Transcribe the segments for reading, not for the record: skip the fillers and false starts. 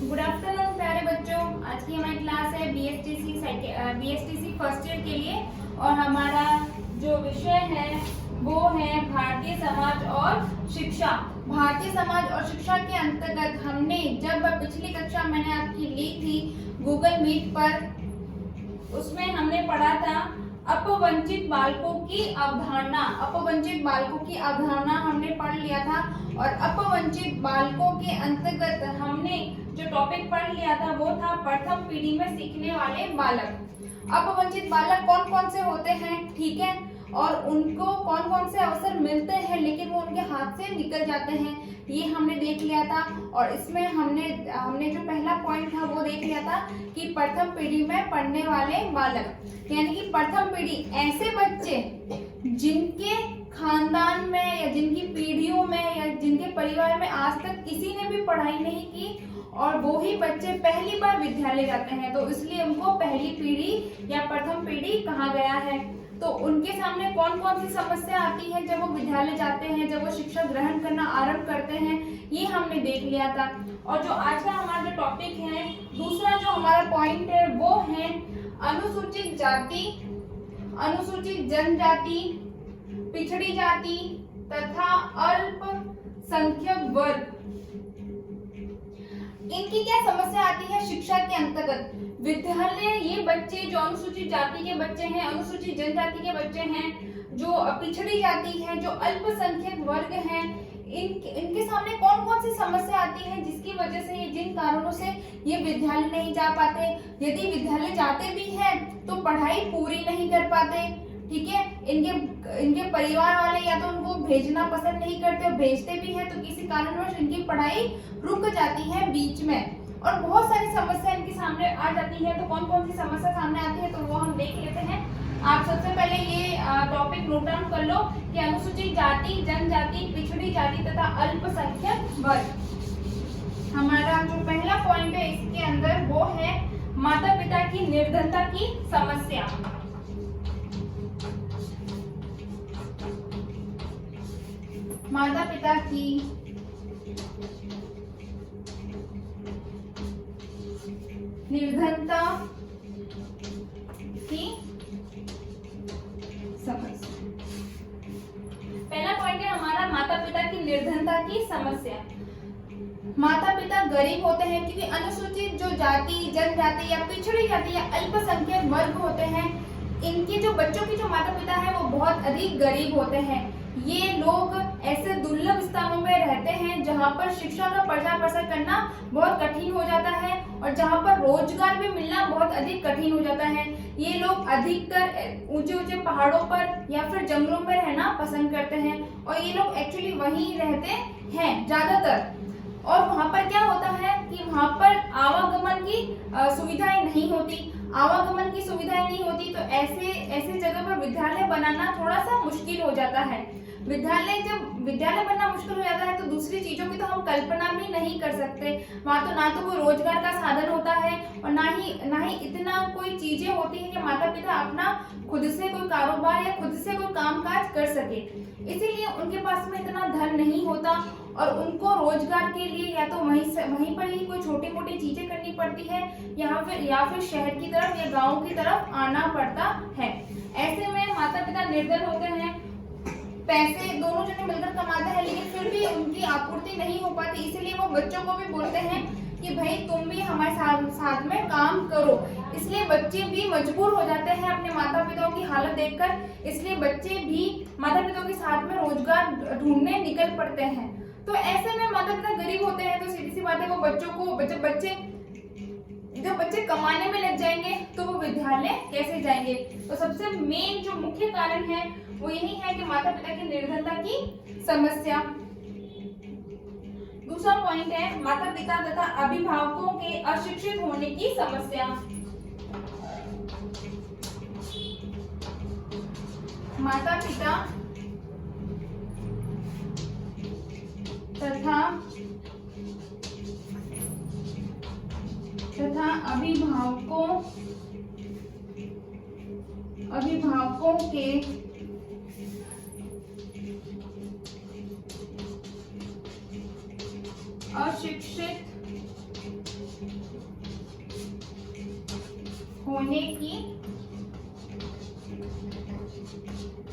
Good afternoon प्यारे बच्चों। आज की हमारी क्लास है बीएसटीसी फर्स्ट ईयर के लिए और हमारा जो विषय है वो है भारतीय समाज और शिक्षा। भारतीय समाज और शिक्षा के अंतर्गत हमने जब पिछली कक्षा मैंने आपकी ली थी गूगल मीट पर, उसमें हमने पढ़ा था अपवंचित बालकों की अवधारणा। अपवंचित बालकों की अवधारणा हमने पढ़ लिया था और अपवंचित बालकों के अंतर्गत हमने जो टॉपिक पढ़ लिया था वो था प्रथम पीढ़ी में सीखने वाले बालक। अपवंचित बालक कौन कौन से होते हैं, ठीक है, और उनको कौन कौन से अवसर मिलते हैं लेकिन वो उनके हाथ से निकल जाते हैं, ये हमने देख लिया था। और इसमें हमने जो पहला पॉइंट था वो देख लिया था कि प्रथम पीढ़ी में पढ़ने वाले बालक, यानी कि प्रथम पीढ़ी ऐसे बच्चे जिनके खानदान में या जिनकी पीढ़ियों में या जिनके परिवार में आज तक किसी ने भी पढ़ाई नहीं की और वो ही बच्चे पहली बार विद्यालय जाते हैं, तो इसलिए उनको पहली पीढ़ी या प्रथम पीढ़ी कहा गया है। तो उनके सामने कौन कौन सी समस्या आती है जब वो विद्यालय जाते हैं, जब वो शिक्षा ग्रहण करना आरंभ करते हैं, ये हमने देख लिया था। और जो आज का हमारा जो टॉपिक है, दूसरा जो हमारा पॉइंट है वो है अनुसूचित जाति, अनुसूचित जनजाति, पिछड़ी जाति तथा अल्पसंख्यक वर्ग। इनकी क्या समस्या आती है शिक्षा के अंतर्गत? विद्यालय ये बच्चे जो अनुसूचित जाति के बच्चे हैं, अनुसूचित जनजाति के बच्चे हैं, जो पिछड़ी जाति है, जो अल्पसंख्यक वर्ग हैं, इनके सामने कौन कौन सी समस्या आती है जिसकी वजह से ये जिन कारणों से ये विद्यालय नहीं जा पाते, यदि विद्यालय जाते भी हैं तो पढ़ाई पूरी नहीं कर पाते, ठीक है। इनके परिवार वाले या तो उनको भेजना पसंद नहीं करते और भेजते भी हैं तो किसी कारणवश इनकी पढ़ाई रुक जाती है बीच में और बहुत सारी समस्या इनके सामने आ जाती है। तो कौन कौन सी समस्या सामने आती है तो वो हम देख लेते हैं। आप सबसे पहले ये टॉपिक नोट डाउन कर लो कि अनुसूचित जाति, जनजाति, पिछड़ी जाति तथा अल्पसंख्यक वर्ग। हमारा जो पहला पॉइंट है इसके अंदर वो है माता पिता की निर्धनता की समस्या। माता पिता की निर्धनता की समस्या। पहला पॉइंट है हमारा माता पिता की निर्धनता की समस्या। माता पिता गरीब होते हैं क्योंकि अनुसूचित जो जाति, जनजाति या पिछड़ी जाति या अल्पसंख्यक वर्ग होते हैं, इनके जो बच्चों की जो माता पिता है वो बहुत अधिक गरीब होते हैं। ये लोग ऐसे दुर्लभ स्थानों में रहते हैं जहाँ पर शिक्षा का प्रचार प्रसार करना बहुत कठिन हो जाता है और जहाँ पर रोजगार भी मिलना बहुत अधिक कठिन हो जाता है। ये लोग अधिकतर ऊंचे ऊंचे पहाड़ों पर या फिर जंगलों में रहना पसंद करते हैं और ये लोग एक्चुअली वहीं रहते हैं ज्यादातर। और वहाँ पर क्या होता है कि वहाँ पर आवागमन की सुविधाएं नहीं होती। आवागमन की सुविधाएं नहीं होती तो ऐसे जगह पर विद्यालय बनाना थोड़ा सा मुश्किल हो जाता है। जब विद्यालय बनना मुश्किल हो जाता है तो दूसरी चीजों की तो हम कल्पना भी नहीं कर सकते। वहाँ तो ना तो कोई रोजगार का साधन होता है और ना ही इतना कोई चीजें होती है कि माता पिता अपना खुद से कोई कारोबार या खुद से कोई कामकाज कर सके। इसीलिए उनके पास में इतना धन नहीं होता और उनको रोजगार के लिए या तो वहीं पर ही कोई छोटी मोटी चीजें करनी पड़ती है या फिर शहर की तरफ या गाँव की तरफ आना पड़ता है। ऐसे में माता पिता निर्धन होते हैं, पैसे दोनों जने मिलकर कमाते हैं लेकिन फिर भी उनकी आपूर्ति नहीं हो पाती, इसीलिए वो बच्चों को भी बोलते हैं कि भाई तुम भी हमारे साथ में काम करो। इसलिए बच्चे भी मजबूर हो जाते हैं अपने माता पिता की हालत देखकर, इसलिए बच्चे भी माता पिता के साथ में रोजगार ढूंढने निकल पड़ते हैं। तो ऐसे में माता पिता गरीब होते हैं तो सीधी सी बात है वो बच्चों को जब बच्चे कमाने में लग जाएंगे तो वो विद्यालय कैसे जाएंगे। तो सबसे मेन जो मुख्य कारण है वो यही है कि माता पिता की निर्धनता की समस्या। दूसरा पॉइंट है माता पिता तथा अभिभावकों के अशिक्षित होने की समस्या। माता पिता तथा अभिभावकों के अशिक्षित होने की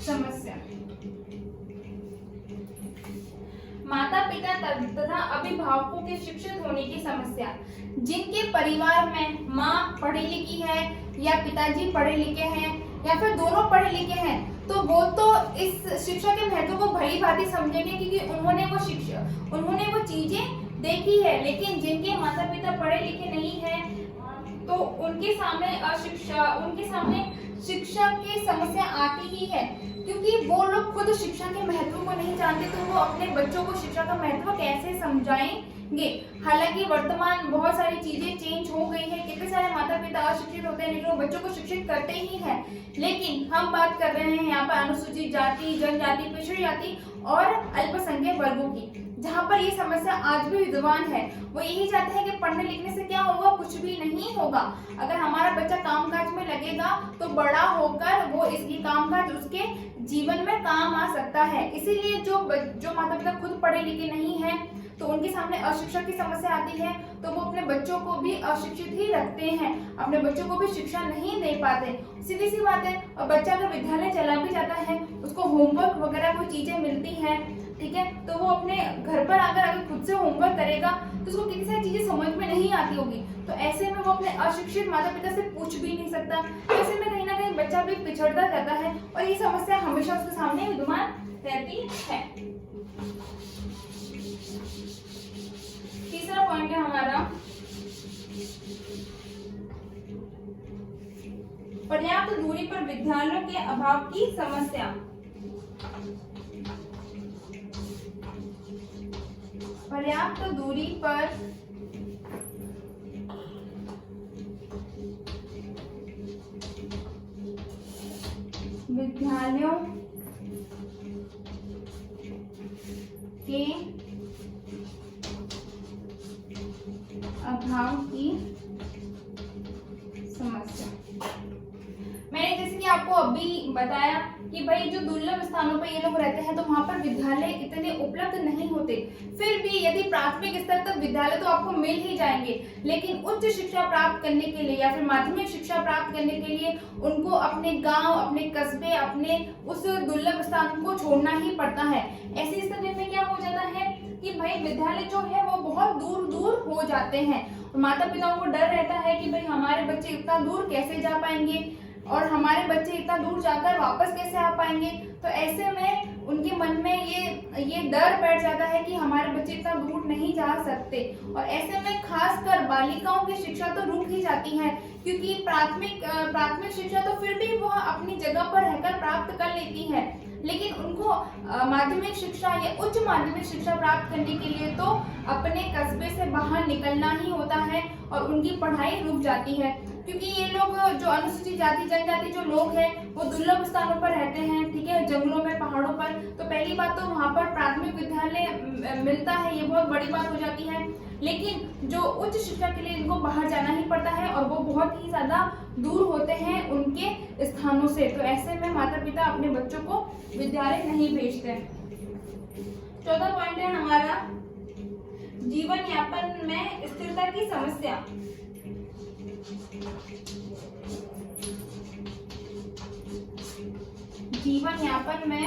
समस्या। माता पिता तथा अभिभावकों के शिक्षित होने की समस्या। जिनके परिवार में माँ पढ़ी लिखी है या पिताजी पढ़े लिखे हैं या फिर दोनों पढ़े लिखे हैं, तो वो तो इस शिक्षा के महत्व को भली भांति समझेंगे, क्योंकि उन्होंने वो चीजें देखी है। लेकिन जिनके माता पिता पढ़े लिखे नहीं है, तो उनके सामने शिक्षा की समस्या आती ही है, क्योंकि वो लोग खुद शिक्षा के महत्व को नहीं जानते, तो वो अपने बच्चों को शिक्षा का महत्व कैसे समझाएंगे। हालांकि वर्तमान बहुत सारी चीजें चेंज हो गई है, कितने सारे माता पिता अशिक्षित होते हैं लेकिन वो बच्चों को शिक्षित करते ही हैं। लेकिन हम बात कर रहे हैं यहाँ पर अनुसूचित जाति, जनजाति, पिछड़ी जाति और अल्पसंख्यक वर्गों की, जहाँ पर ये समस्या आज भी विद्यमान है। वो यही चाहते हैं कि पढ़ने लिखने से क्या होगा, कुछ भी नहीं होगा। अगर हमारा बच्चा कामकाज में लगेगा तो बड़ा होकर वो इसकी कामकाज उसके जीवन में काम आ सकता है। इसीलिए जो माता पिता खुद पढ़े लिखे नहीं है, तो उनके सामने अशिक्षा की समस्या आती है, तो वो अपने बच्चों को भी अशिक्षित ही रखते हैं, अपने बच्चों को भी शिक्षा नहीं दे पाते। सीधी सी बात है। और बच्चा अगर विद्यालय चला भी जाता है, उसको होमवर्क वगैरह कोई चीजें मिलती हैं, ठीक है, तो वो अपने घर पर अगर खुद से होमवर्क करेगा तो उसको कितनी सारी चीजें समझ में नहीं आती होगी, तो ऐसे में वो अपने अशिक्षित माता पिता से पूछ भी नहीं सकता। ऐसे में कहीं ना कहीं बच्चा भी पिछड़ता जाता है और ये समस्या हमेशा उसके सामने विद्यमान रहती है। तीसरा पॉइंट है हमारा पर्याप्त दूरी पर विद्यालयों के अभाव की समस्या। पर्याप्त दूरी पर विद्यालयों के अभाव की समस्या। मैंने जैसे कि आपको अभी बताया कि भाई जो दुर्लभ स्थानों पर ये लोग रहते हैं, तो वहां पर विद्यालय इतने उपलब्ध नहीं होते। फिर भी यदि प्राथमिक स्तर तक विद्यालय तो आपको मिल ही जाएंगे, लेकिन उच्च शिक्षा प्राप्त करने के लिए या फिर माध्यमिक शिक्षा प्राप्त करने के लिए उनको अपने गांव, अपने कस्बे, अपने उस दुर्लभ स्थान को छोड़ना ही पड़ता है। ऐसी स्थिति में क्या हो जाता है कि भाई विद्यालय जो है वो बहुत दूर दूर हो जाते हैं, और माता पिताओं को डर रहता है कि भाई हमारे बच्चे इतना दूर कैसे जा पाएंगे और हमारे बच्चे इतना दूर जाकर वापस कैसे आ पाएंगे। तो ऐसे में उनके मन में ये डर बैठ जाता है कि हमारे बच्चे इतना दूर नहीं जा सकते, और ऐसे में खासकर बालिकाओं की शिक्षा तो रुक ही जाती है, क्योंकि प्राथमिक शिक्षा तो फिर भी वह अपनी जगह पर रहकर प्राप्त कर लेती है, लेकिन उनको माध्यमिक शिक्षा या उच्च माध्यमिक शिक्षा प्राप्त करने के लिए तो अपने कस्बे से बाहर निकलना ही होता है और उनकी पढ़ाई रुक जाती है। क्योंकि ये लोग जो अनुसूचित जाति जनजाति जो लोग हैं वो दुर्लभ स्थानों पर रहते हैं, ठीक है, जंगलों में, पहाड़ों पर। तो पहली बात तो वहाँ पर प्राथमिक विद्यालय मिलता है, ये बहुत बड़ी बात हो जाती है। लेकिन जो उच्च शिक्षा के लिए इनको बाहर जाना ही पड़ता है और वो बहुत ही ज्यादा दूर होते हैं उनके स्थानों से। तो ऐसे में माता पिता अपने बच्चों को विद्यालय नहीं भेजते। चौथा पॉइंट है हमारा जीवन यापन में स्थिरता की समस्या। जीवन यापन में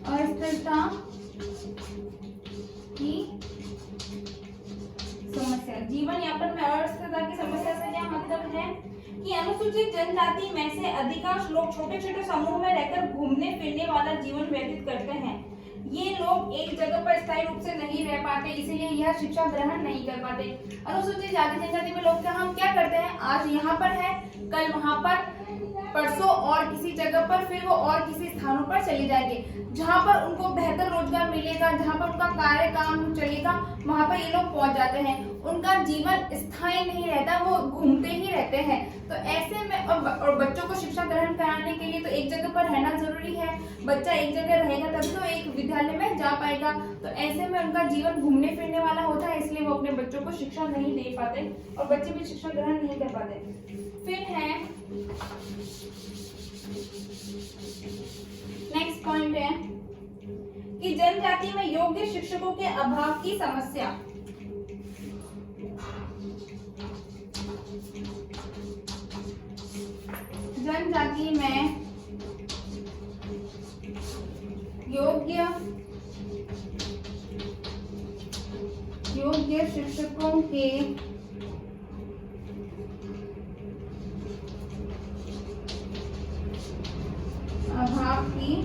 अस्थिरता की समस्या। जीवन यापन में अस्थिरता की समस्या से क्या मतलब है कि अनुसूचित जनजाति में से अधिकांश लोग छोटे छोटे समूह में रहकर घूमने फिरने वाला जीवन व्यतीत करते हैं। ये लोग एक जगह पर स्थायी रूप से नहीं रह पाते, इसीलिए यह शिक्षा ग्रहण नहीं कर पाते। अनुसूचित जाति जनजाति में लोग हम क्या करते हैं, आज यहाँ पर है, कल वहां पर, परसों और किसी जगह पर, फिर वो और किसी स्थानों पर चले जाएंगे, जहाँ पर उनको बेहतर रोजगार मिलेगा, जहाँ पर उनका कार्य काम चलेगा, वहां पर ये लोग पहुंच जाते हैं। उनका जीवन स्थायी नहीं रहता, वो घूमते ही रहते हैं। तो ऐसे में और बच्चों को शिक्षा ग्रहण कराने के लिए तो एक जगह पर रहना जरूरी है। बच्चा एक जगह रहेगा तभी तो एक विद्यालय में जा पाएगा। तो ऐसे में उनका जीवन घूमने फिरने वाला होता है, इसलिए वो अपने बच्चों को शिक्षा नहीं दे पाते और बच्चे भी शिक्षा ग्रहण नहीं कर पाते। फिर है नेक्स्ट पॉइंट है कि जनजाति में योग्य शिक्षकों के अभाव की समस्या। जनजाति में योग्य शिक्षकों के अभाव की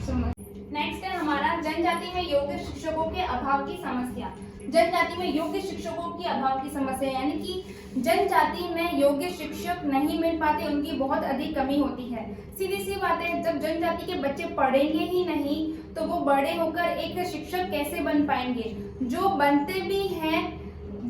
समस्या। नेक्स्ट है हमारा जनजाति में योग्य शिक्षकों के अभाव की समस्या। जनजाति में योग्य शिक्षकों की अभाव की समस्या यानी कि जनजाति में योग्य शिक्षक नहीं मिल पाते, उनकी बहुत अधिक कमी होती है। सीधी सी बात है, जब जनजाति के बच्चे पढ़ेंगे ही नहीं तो वो बड़े होकर एक शिक्षक कैसे बन पाएंगे। जो बनते भी हैं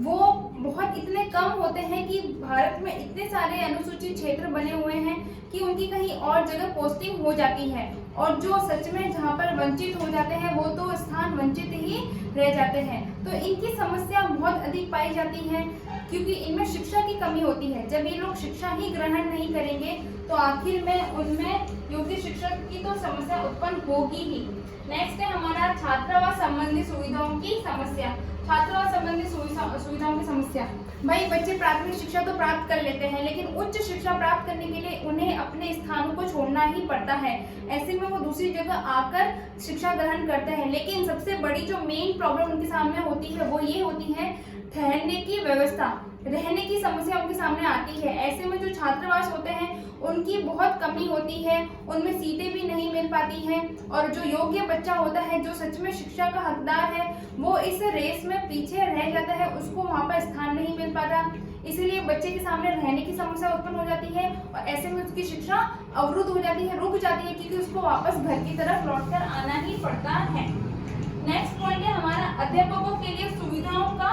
वो बहुत इतने कम होते हैं कि भारत में इतने सारे अनुसूचित क्षेत्र बने हुए हैं कि उनकी कहीं और जगह पोस्टिंग हो जाती है, और जो सच में जहाँ पर वंचित हो जाते हैं वो तो स्थान वंचित ही रह जाते हैं। तो इनकी समस्या बहुत अधिक पाई जाती है क्योंकि इनमें शिक्षा की कमी होती है। जब ये लोग शिक्षा ही ग्रहण नहीं करेंगे तो आखिर में उनमें योग्य शिक्षक की तो समस्या उत्पन्न होगी ही। नेक्स्ट है हमारा छात्रावास संबंधी सुविधाओं की समस्या। छात्रावास संबंधी सुविधाओं की समस्या। भाई बच्चे प्राथमिक शिक्षा तो प्राप्त कर लेते हैं, लेकिन उच्च शिक्षा प्राप्त करने के लिए उन्हें अपने स्थानों को छोड़ना ही पड़ता है। ऐसे में वो दूसरी जगह आकर शिक्षा ग्रहण करते हैं, लेकिन सबसे बड़ी जो मेन प्रॉब्लम उनके सामने होती है वो ये होती है ठहरने की व्यवस्था, रहने की समस्या उनके सामने आती है। ऐसे में जो छात्रावास होते हैं उनकी बहुत कमी होती है, उनमें सीटें भी नहीं मिल पाती हैं, और जो योग्य बच्चा होता है जो सच में शिक्षा का हकदार है वो इस रेस में पीछे रह जाता है, उसको वहाँ पर स्थान नहीं मिल पाता। इसलिए बच्चे के सामने रहने की समस्या उत्पन्न हो जाती है और ऐसे में उसकी शिक्षा अवरुद्ध हो जाती है, रुक जाती है, क्योंकि उसको वापस घर की तरफ लौटकर आना ही पड़ता है। नेक्स्ट पॉइंट है हमारा अध्यापकों के लिए सुविधाओं का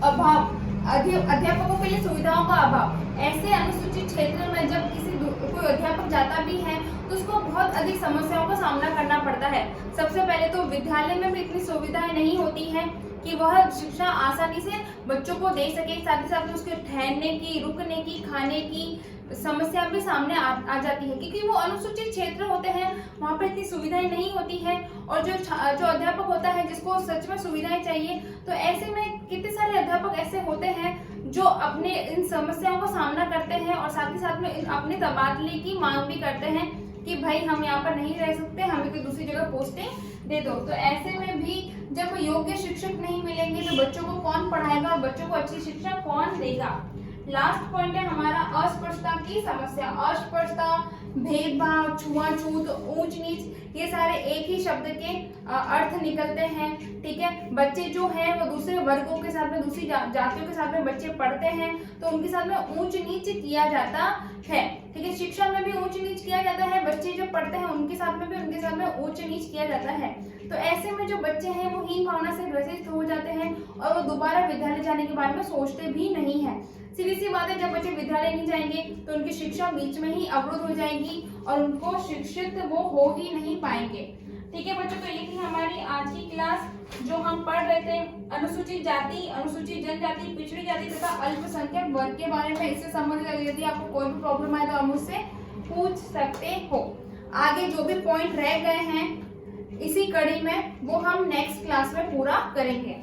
अभाव। अध्यापकों के लिए सुविधाओं का अभाव। ऐसे अनुसूचित क्षेत्र में जब कोई अध्यापक जाता भी है तो उसको बहुत अधिक समस्याओं का सामना करना पड़ता है। सबसे पहले तो विद्यालय में भी इतनी सुविधाएं नहीं होती है कि वह शिक्षा आसानी से बच्चों को दे सके। साथ ही साथ में उसके ठहरने की, रुकने की, खाने की समस्या भी सामने आ जाती है, क्योंकि वो अनुसूचित क्षेत्र होते हैं, वहाँ पर इतनी सुविधाएं नहीं होती है। और जो अध्यापक होता है जिसको सच में सुविधाएं चाहिए, तो ऐसे में कितने सारे अध्यापक ऐसे होते हैं जो अपने इन समस्याओं का सामना करते हैं और साथ ही साथ में अपने तबादले की मांग भी करते हैं कि भाई हम यहाँ पर नहीं रह सकते, हमें कोई दूसरी जगह पोस्टिंग दे दो। तो ऐसे में भी जब योग्य शिक्षक नहीं मिलेंगे तो बच्चों को कौन पढ़ाएगा, बच्चों को अच्छी शिक्षा कौन देगा। लास्ट पॉइंट है हमारा अस्पृश्यता की समस्या। अस्पृश्यता, भेदभाव, छुआछूत, ऊंच नीच, ये सारे एक ही शब्द के अर्थ निकलते हैं। ठीक है, बच्चे जो है वो दूसरे वर्गों के साथ में, दूसरी जातियों के साथ में बच्चे पढ़ते हैं तो उनके साथ में ऊंच नीच किया जाता है। ठीक है, शिक्षा में भी ऊंच नीच किया जाता है, बच्चे जो पढ़ते हैं उनके साथ में भी उनके साथ में ऊंच नीच किया जाता है। तो ऐसे में जो बच्चे हैं वो हीन भावना से ग्रसित हो जाते हैं और वो दोबारा विद्यालय जाने के बारे में सोचते भी नहीं है। सीधी सी बात है, जब बच्चे विद्यालय नहीं जाएंगे तो उनकी शिक्षा बीच में ही अवरुद्ध हो जाएगी और उनको शिक्षित वो हो ही नहीं पाएंगे। ठीक है बच्चों, तो ये थी हमारी आज की क्लास जो हम पढ़ रहे थे अनुसूचित जाति, अनुसूचित जनजाति, पिछड़ी जाति तथा अल्पसंख्यक वर्ग के बारे में। इससे संबंधित यदि आपको कोई भी प्रॉब्लम आए तो आप मुझसे पूछ सकते हो। आगे जो भी पॉइंट रह गए हैं इसी कड़ी में वो हम नेक्स्ट क्लास में पूरा करेंगे।